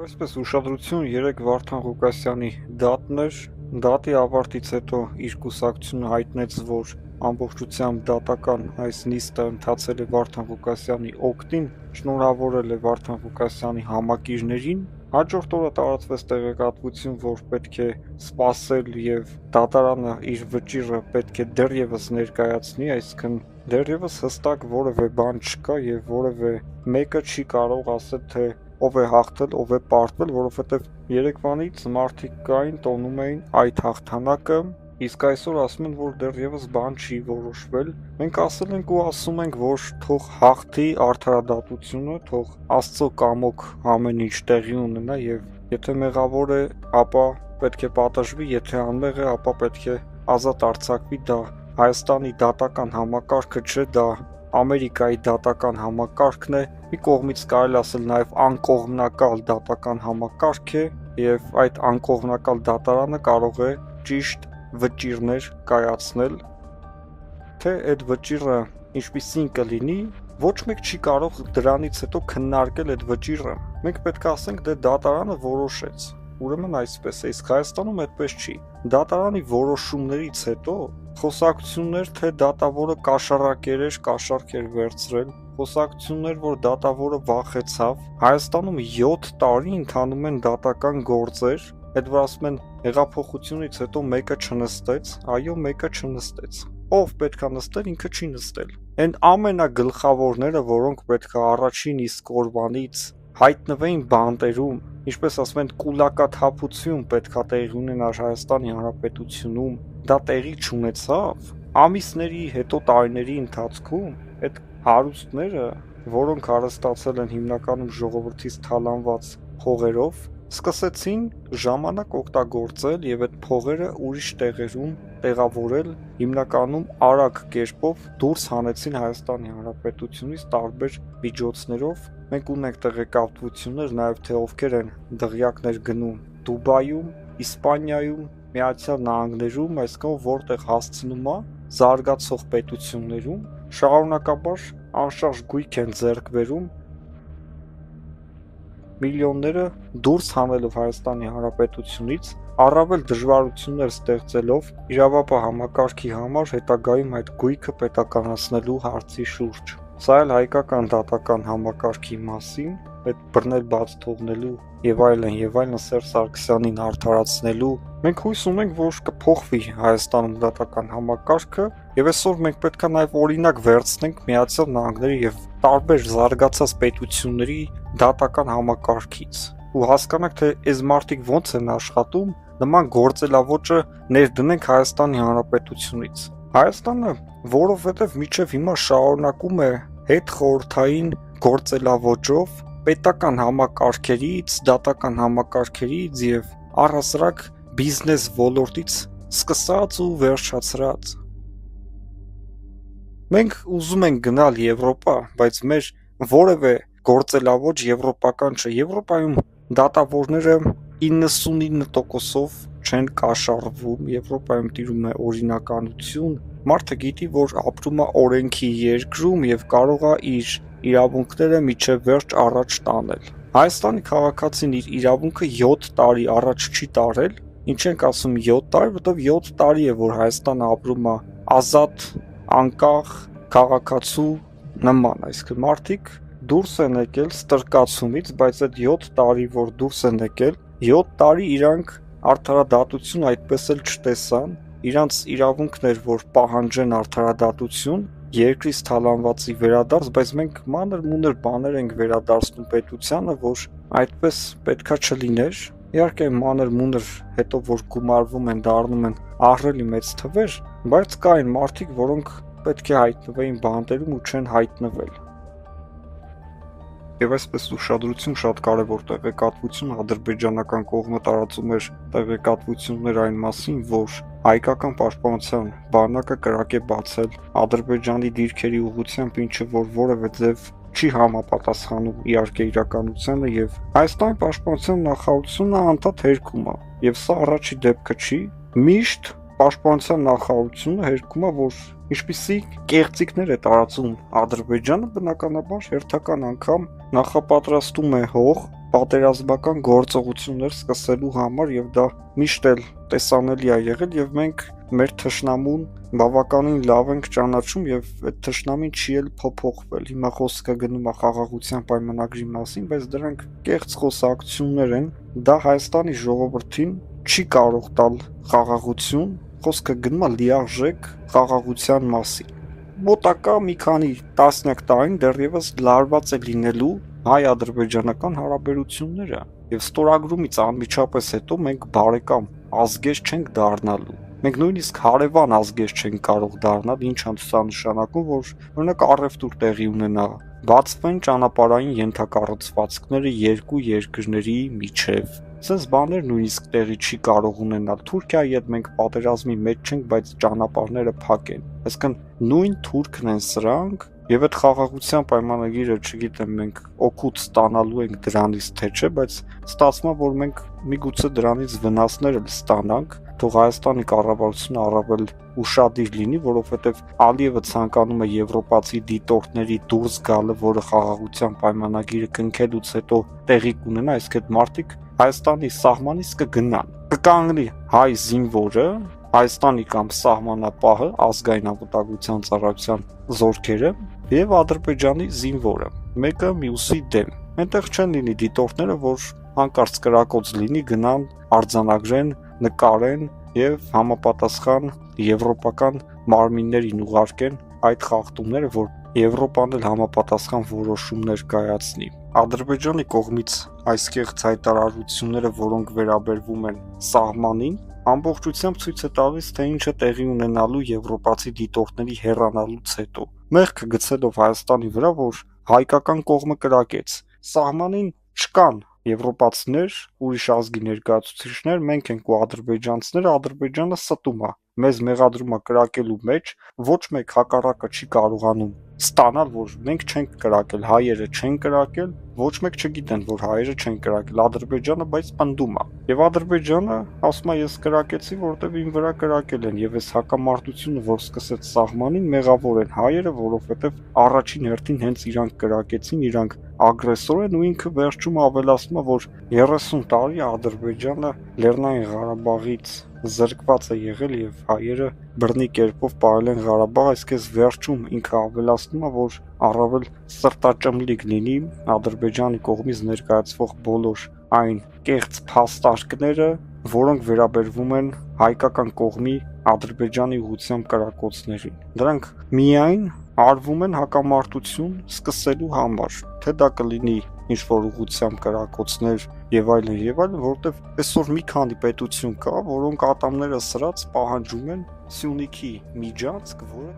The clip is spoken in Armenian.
Այսպես ուշադրություն 3 Վարդան Ղուկասյանի դատն էր, դատի ավարտից հետո իր կուսակցությունը հայտնեց, որ ամբողջությամբ դատական այս նիստը ընթացել է Վարդան Ղուկասյանի օգտին, շնորհավորել է Վարդան Ղուկասյանի համակիրներին, հաջորդ օրը տարածվեց տեղեկատվություն, որ պետք է սպասել եւ դատարանը իր վճիռը պետք է դեռևս ներկայացնի, այսինքն դեռևս հստակ որևէ բան չկա եւ որևէ մեկը չի կարող ասել, թե ով է հաղթել, ով է պարտվել, որովհետև երեկվանից մարդիկ կային, տոնում էին այդ հաղթանակը, իսկ այսօր ասում են, որ դեռևս բան չի որոշվել։ Մենք ասել ենք ու ասում ենք, որ թող հաղթի արդարադատությունը, թող Աստծո կամոք ամեն ինչ տեղի ունենա եւ եթե մեղավոր է, ապա պետք է պատժվի, եթե անմեղ է, ապա պետք է ազատ արձակվի, դա Հայաստանի դատական համակարգը չէ, դա Ամերիկայի դատական համակարգն է, մի կողմից կարելի ասել նաև անկողմնակալ դատական համակարգ է եւ այդ անկողմնակալ դատարանը կարող է ճիշտ վճիռներ կայացնել, թե այդ վճիռը ինչպիսին կլինի, ոչ մեկ չի կարող դրանից հետո քննարկել այդ վճիռը։ Մենք պետք է ասենք, դե դատարանը որոշեց։ Ուրեմն այսպես է, իսկ Հայաստանում այդպես չի։ Դատարանի որոշումներից հետո խոսակցություններ, թե դատավորը կաշառք էր վերցրել, խոսակցություններ, որ դատավորը վախեցավ։ Հայաստանում 7 տարի ընթանում են դատական գործեր, այդ որ ասում են հեղափոխությունից հետո մեկը չնստեց, այո, մեկը չնստեց։ Ով պետքա նստել, ինքը չի նստել։ Այն ամենագլխավորները, որոնք պետքա առաջին իսկ օրվանից հայտնվեին բանտերում, ինչպես ասում են, կուլակաթափություն պետքա տեղի ունենար Հայաստանի Հանրապետությունում, դա տեղի չունեցավ։ Ամիսների հետո տարիների ընթացքում այդ հարուստները, որոնք հարստացել են հիմնականում ժողովրդից թալանված փողերով, սկսեցին ժամանակ օգտագործել եւ այդ փողերը ուրիշ տեղերում տեղավորել, հիմնականում արագ կերպով դուրս հանեցին Հայաստանի Հանրապետությունից տարբեր միջոցներով։ Մենք ունենք տեղեկատվություններ նաև թե ովքեր են դղյակներ գնում Դուբայում, Իսպանիայում, Միացյալ Նահանգներում, այսինքն որտեղ հասցնում է զարգացող պետություններում շարունակաբար անշարժ գույք են ձեռք բերում միլիոնները դուրս հանելով Հայաստանի Հանրապետությունից, առավել դժվարություններ ստեղծելով իրավապահ համակարգի համար հետագայում այդ գույքը պետականացնելու հարցի շուրջ։ Սա էլ հայկական դատական համակարգի մասին, այդ բռնել բաց թողնելու եւ այլն Սերժ Սարգսյանին արդարացնելու։ Մենք հույս ունենք, որ կփոխվի Հայաստանում դատական համակարգը եւ այսօր մենք պետքա նաեւ օրինակ վերցնենք Միացյալ Նահանգների եւ տարբեր զարգացած պետությունների դատական համակարգից ու հասկանանք, թե այս մարդիկ ոնց են աշխատում, նման գործելավոճը ներդնենք Հայաստանի Հանրապետությունից։ Հայաստանը, որովհետև մինչև հիմա շարունակում է հետխորհրդային գործելավոճով պետական համակարգերից, դատական համակարգերից եւ առհասարակ բիզնես ոլորտից սկսած ու վերջացրած։ Մենք ուզում ենք գնալ Եվրոպա, բայց մեր որևէ գործելավոճ եվրոպական չէ։ Եվրոպայում դատավորները 99%-ով չեն կաշառվում, Եվրոպայում տիրում է օրինականություն, մարդը գիտի, որ ապրում է օրենքի երկրում եւ կարող է իր իրավունքները միջև վերջ առաջ տանել։ Հայաստանի քաղաքացին իր իրավունքը 7 տարի առաջ չի տարել, ինչ ենք ասում 7 տարի, որովհետեւ 7 տարի է, որ Հայաստանը ապրում է ազատ, անկախ քաղաքացու նման, այսինքն մարդիկ դուրս են եկել ստրկացումից, բայց այդ 7 տարի, որ դուրս են եկել, 7 տարի իրանք արդարադատություն այդպես էլ չտեսան, իրանց իրավունքն էր, որ պահանջեն արդարադատություն, երկրից թալանվածի վերադարձ, բայց մենք մանր-մունր բաներ ենք վերադարձնում պետությանը, որ այդպես պետքա չլիներ։ Իհարկե մանր-մունր հետո որ գումարվում են, դառնում են ահռելի մեծ թվեր, բայց կային մարդիկ, որոնք պետք է հայտնվեին բանտերում ու չեն հայտնվել։ Եվ այսպես ուշադրություն շատ կարևոր տեղեկատվություն ադրբեջանական կողմը տարածում էր տեղեկատվություններ այն մասին, որ հայկական պաշտպանության բանակը կրակ է բացել Ադրբեջանի դիրքերի ուղղությամբ, ինչը որ որևէ ձև չի համապատասխանում իհարկե իրականությանը եւ Հայաստանի պաշտպանության նախարարությունը անդադ հերքում է եւ սա առաջի դեպքը չի, միշտ պաշտպանության նախարարությունը հերքում է, որ ինչպիսի կեղծիքներ է տարածում Ադրբեջանը, բնականաբար հերթական անգամ նախապատրաստում է հող պատերազմական գործողություններ սկսելու համար եւ դա միշտ էլ տեսանելի է եղել եւ մենք մեր թշնամուն բավականին լավ ենք ճանաչում եւ այդ թշնամին չի էլ փոփոխվել։ Հիմա խոսքը գնում է խաղաղության պայմանագրի մասին, բայց դրանք կեղծ խոսակցություններ են։ Դա Հայաստանի ժողովրդին չի կարող տալ խաղաղություն, խոսքը գնում է լիարժեք խաղաղության մասին։ Մոտակա մի քանի տասնյակ տարին դեռևս լարված է լինելու հայ-ադրբեջանական հարաբերությունները եւ ստորագրումից անմիջապես հետո մենք բարեկամ ազգեր չենք դառնալու։ Մենք նույնիսկ հարևան ազգեր չենք կարող դառնալ, ինչը սա նշանակում, որ օրինակ առևտուր տեղի ունենա, բացվեն ճանապարհային ենթակառուցվածքները երկու երկրների միջև։ Սենց բաներ նույնիսկ տեղի չի կարող ունենալ։ Թուրքիայի հետ մենք պատերազմի մեջ չենք, բայց ճանապարհները փակ են։ Այսինքն նույն թուրքն են սրանք, եւ այդ խաղաղության պայմանագիրը, չգիտեմ, մենք օգուտ ստանալու ենք դրանից թե չէ, բայց ստացվում է, որ մենք միգուցե դրանից վնասներ էլ ստանանք, թող Հայաստանի կառավարությունը առավել ուշադիր լինի, որովհետեւ Ալիևը ցանկանում է եվրոպացի դիտորդների դուրս գալը, որը խաղաղության պայմանագիրը կնքելուց հետո տեղի կունենա, իսկ այդ մարդիկ Հայաստանի սահմանից կգնան, կկանգնի հայ զինվորը, Հայաստանի կամ սահմանապահը, ազգային անվտանգության ծառայության զորքերը եւ Ադրբեջանի զինվորը, մեկը մյուսի դեմ։ Այնտեղ չեն լինի դիտորդները, որ հանկարծ կրակոց լինի, գնան, արձանագրեն, նկարեն եւ համապատասխան եվրոպական մարմիններին ուղարկեն այդ խախտումները, որ Եվրոպան էլ համապատասխան որոշումներ կայացնի։ Ադրբեջանի կողմից այս կեղծ հայտարարությունները, որոնք վերաբերվում են սահմանին, ամբողջությամբ ցույց է տալիս, թե ինչ է տեղի ունենալու եվրոպացի դիտորդների հեռանալուց հետո։ Մեղքը գցելով Հայաստանի վրա, որ հայկական կողմը կրակեց։ Սահմանին չկան եվրոպացիներ, ուրիշ ազգի ներկայացուցիչներ, մենք ենք ու ադրբեջանցիները, Ադրբեջանը ստում է, մեզ մեղադրում է կրակելու մեջ, ոչ մեկ հակառակը չի կարողանում ստանալ, որ մենք չենք կրակել, հայերը չեն կրակել, ոչ մեկ չգիտեն, որ հայերը չեն կրակել, Ադրբեջանը բայց պնդում է։ Եվ Ադրբեջանը ասում է, ես կրակեցի, որտեվ իմ վրա կրակել են, եւ այս հակամարտությունը, որ սկսեց սահմանին, մեղավոր են հայերը, որովհետեւ առաջին հերթին հենց իրանք կրակեցին, իրանք ագրեսոր են ու ինքը վերջում ավելացնում է, որ 30 տարի Ադրբեջանը Լեռնային Ղարաբաղից զրկված է եղել եւ հայերը բռնի կերպով պահել են Ղարաբաղը, իսկ այս վերջում ինքը ավելացնում է, որ առավել սրտաճմլիկ լինի Ադրբեջանի կողմից ներկայացվող բոլոր այն կեղծ փաստարկները, որոնք վերաբերվում են հայկական կողմի Ադրբեջանի ուղղությամբ կրակոցներին։ Դրանք միայն արվում են հակամարտություն սկսելու համար, թե դա կլինի ինչ-որ ուղղությամբ կրակոցներ եւ այլն, որտեվ այսօր մի քանի պետություն կա, որոնք ատամները սրած պահանջում են Սյունիքի միջանցք, որը